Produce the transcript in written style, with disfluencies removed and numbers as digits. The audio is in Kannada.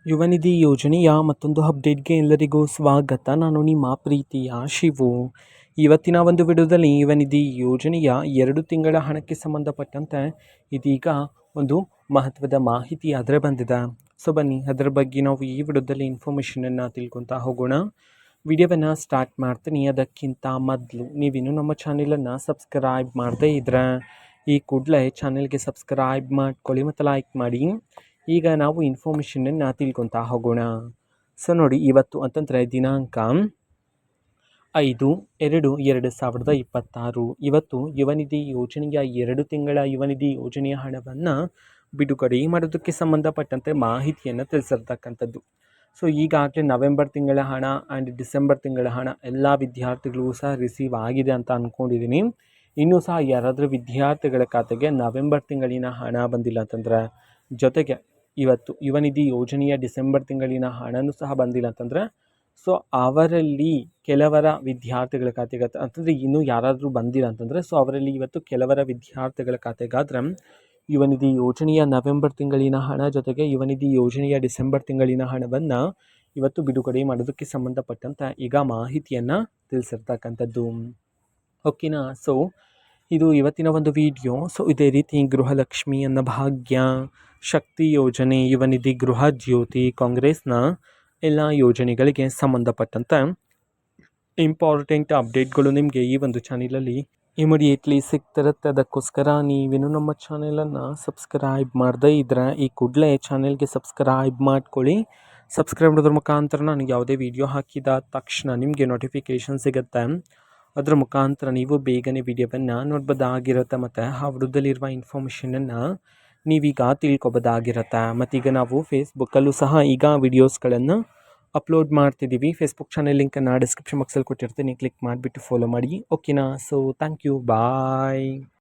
ಯುವ ನಿಧಿ ಯೋಜನೆಯ ಮತ್ತೊಂದು ಅಪ್ಡೇಟ್ಗೆ ಎಲ್ಲರಿಗೂ ಸ್ವಾಗತ. ನಾನು ನಿಮ್ಮ ಪ್ರೀತಿಯ ಶಿವು. ಇವತ್ತಿನ ಒಂದು ವಿಡಿಯೋದಲ್ಲಿ ಯುವ ನಿಧಿ ಯೋಜನೆಯ 2 ತಿಂಗಳ ಹಣಕ್ಕೆ ಸಂಬಂಧಪಟ್ಟಂತೆ ಇದೀಗ ಒಂದು ಮಹತ್ವದ ಮಾಹಿತಿ ಅದರ ಬಂದಿದೆ. ಸೊ ಬನ್ನಿ ಅದರ ಬಗ್ಗೆ ನಾವು ಈ ವಿಡಿಯೋದಲ್ಲಿ ಇನ್ಫಾರ್ಮೇಷನನ್ನು ತಿಳ್ಕೊತಾ ಹೋಗೋಣ. ವಿಡಿಯೋವನ್ನು ಸ್ಟಾರ್ಟ್ ಮಾಡ್ತೀನಿ. ಅದಕ್ಕಿಂತ ಮೊದಲು ನೀವಿನ್ನೂ ನಮ್ಮ ಚಾನೆಲನ್ನು ಸಬ್ಸ್ಕ್ರೈಬ್ ಮಾಡದೇ ಇದ್ದರೆ ಈ ಕೂಡಲೇ ಚಾನೆಲ್ಗೆ ಸಬ್ಸ್ಕ್ರೈಬ್ ಮಾಡ್ಕೊಳ್ಳಿ ಮತ್ತು ಲೈಕ್ ಮಾಡಿ. ಈಗ ನಾವು ಇನ್ಫಾರ್ಮೇಷನನ್ನು ತಿಳ್ಕೊತಾ ಹೋಗೋಣ. ಸೊ ನೋಡಿ, ಇವತ್ತು ಅಂತಂದರೆ ದಿನಾಂಕ 5/2/2026 ಇವತ್ತು ಯುವ ನಿಧಿ ಯೋಜನೆಯ 2 ತಿಂಗಳ ಯುವ ನಿಧಿ ಯೋಜನೆಯ ಹಣವನ್ನು ಬಿಡುಗಡೆ ಮಾಡೋದಕ್ಕೆ ಸಂಬಂಧಪಟ್ಟಂತೆ ಮಾಹಿತಿಯನ್ನು ತಿಳಿಸಿರ್ತಕ್ಕಂಥದ್ದು. ಸೊ ಈಗಾಗಲೇ ನವೆಂಬರ್ ತಿಂಗಳ ಹಣ ಆ್ಯಂಡ್ ಡಿಸೆಂಬರ್ ತಿಂಗಳ ಹಣ ಎಲ್ಲ ವಿದ್ಯಾರ್ಥಿಗಳಿಗೂ ಸಹ ರಿಸೀವ್ ಆಗಿದೆ ಅಂತ ಅಂದ್ಕೊಂಡಿದ್ದೀನಿ. ಇನ್ನೂ ಸಹ ಯಾರಾದರೂ ವಿದ್ಯಾರ್ಥಿಗಳ ಖಾತೆಗೆ ನವೆಂಬರ್ ತಿಂಗಳಿನ ಹಣ ಬಂದಿಲ್ಲ ಅಂತಂದರೆ, ಜೊತೆಗೆ ಇವತ್ತು ಯುವ ನಿಧಿ ಯೋಜನೆಯ ಡಿಸೆಂಬರ್ ತಿಂಗಳಿನ ಹಣನೂ ಸಹ ಬಂದಿಲ್ಲ ಅಂತಂದರೆ, ಸೊ ಅವರಲ್ಲಿ ಕೆಲವರ ವಿದ್ಯಾರ್ಥಿಗಳ ಖಾತೆಗೆ ಅಂತಂದರೆ ಇನ್ನೂ ಯಾರಾದರೂ ಬಂದಿಲ್ಲ ಅಂತಂದರೆ, ಸೊ ಅವರಲ್ಲಿ ಇವತ್ತು ಕೆಲವರ ವಿದ್ಯಾರ್ಥಿಗಳ ಖಾತೆಗಾದರೆ ಯುವ ನಿಧಿ ಯೋಜನೆಯ ನವೆಂಬರ್ ತಿಂಗಳಿನ ಹಣ ಜೊತೆಗೆ ಯುವ ನಿಧಿ ಯೋಜನೆಯ ಡಿಸೆಂಬರ್ ತಿಂಗಳಿನ ಹಣವನ್ನು ಇವತ್ತು ಬಿಡುಗಡೆ ಮಾಡೋದಕ್ಕೆ ಸಂಬಂಧಪಟ್ಟಂತೆ ಈಗ ಮಾಹಿತಿಯನ್ನು ತಿಳಿಸಿರ್ತಕ್ಕಂಥದ್ದು. ಓಕೆನಾ. ಸೊ ಇದು ಇವತ್ತಿನ ಒಂದು ವಿಡಿಯೋ. ಸೊ ಇದೇ ರೀತಿ ಗೃಹಲಕ್ಷ್ಮಿ, ಅನ್ನಭಾಗ್ಯ, ಶಕ್ತಿ ಯೋಜನೆ, ಯುವ ನಿಧಿ, ಗೃಹ ಜ್ಯೋತಿ, ಕಾಂಗ್ರೆಸ್ನ ಎಲ್ಲ ಯೋಜನೆಗಳಿಗೆ ಸಂಬಂಧಪಟ್ಟಂತೆ ಇಂಪಾರ್ಟೆಂಟ್ ಅಪ್ಡೇಟ್ಗಳು ನಿಮಗೆ ಈ ಒಂದು ಚಾನಲಲ್ಲಿ ಇಮಿಡಿಯೇಟ್ಲಿ ಸಿಗ್ತಿರುತ್ತೆ. ಅದಕ್ಕೋಸ್ಕರ ನೀವೇನು ನಮ್ಮ ಚಾನೆಲನ್ನು ಸಬ್ಸ್ಕ್ರೈಬ್ ಮಾಡದೇ ಇದ್ದರೆ ಈ ಕೂಡಲೇ ಚಾನೆಲ್ಗೆ ಸಬ್ಸ್ಕ್ರೈಬ್ ಮಾಡ್ಕೊಳ್ಳಿ. ಸಬ್ಸ್ಕ್ರೈಬ್ ಮಾಡೋದ್ರ ಮುಖಾಂತರ ನನಗೆ ಯಾವುದೇ ವಿಡಿಯೋ ಹಾಕಿದ ತಕ್ಷಣ ನಿಮಗೆ ನೋಟಿಫಿಕೇಷನ್ ಸಿಗುತ್ತೆ. ಅದರ ಮುಖಾಂತರ ನೀವು ಬೇಗನೆ ವಿಡಿಯೋವನ್ನು ನೋಡ್ಬೋದಾಗಿರುತ್ತೆ ಮತ್ತು ಆ ವಿಡಿಯೋದಲ್ಲಿರುವ ಇನ್ಫಾರ್ಮೇಷನನ್ನು ನೀವೀಗ ತಿಳ್ಕೊಬೋದಾಗಿರುತ್ತೆ. ಮತ್ತೀಗ ನಾವು ಫೇಸ್ಬುಕ್ಕಲ್ಲೂ ಸಹ ಈಗ ವಿಡಿಯೋಸ್ಗಳನ್ನು ಅಪ್ಲೋಡ್ ಮಾಡ್ತಿದ್ದೀವಿ. ಫೇಸ್ಬುಕ್ ಚಾನೆಲ್ ಲಿಂಕನ್ನು ಡಿಸ್ಕ್ರಿಪ್ಷನ್ ಬಾಕ್ಸಲ್ಲಿ ಕೊಟ್ಟಿರ್ತೀನಿ, ಕ್ಲಿಕ್ ಮಾಡಿಬಿಟ್ಟು ಫಾಲೋ ಮಾಡಿ. ಓಕೆನಾ. So thank you, bye.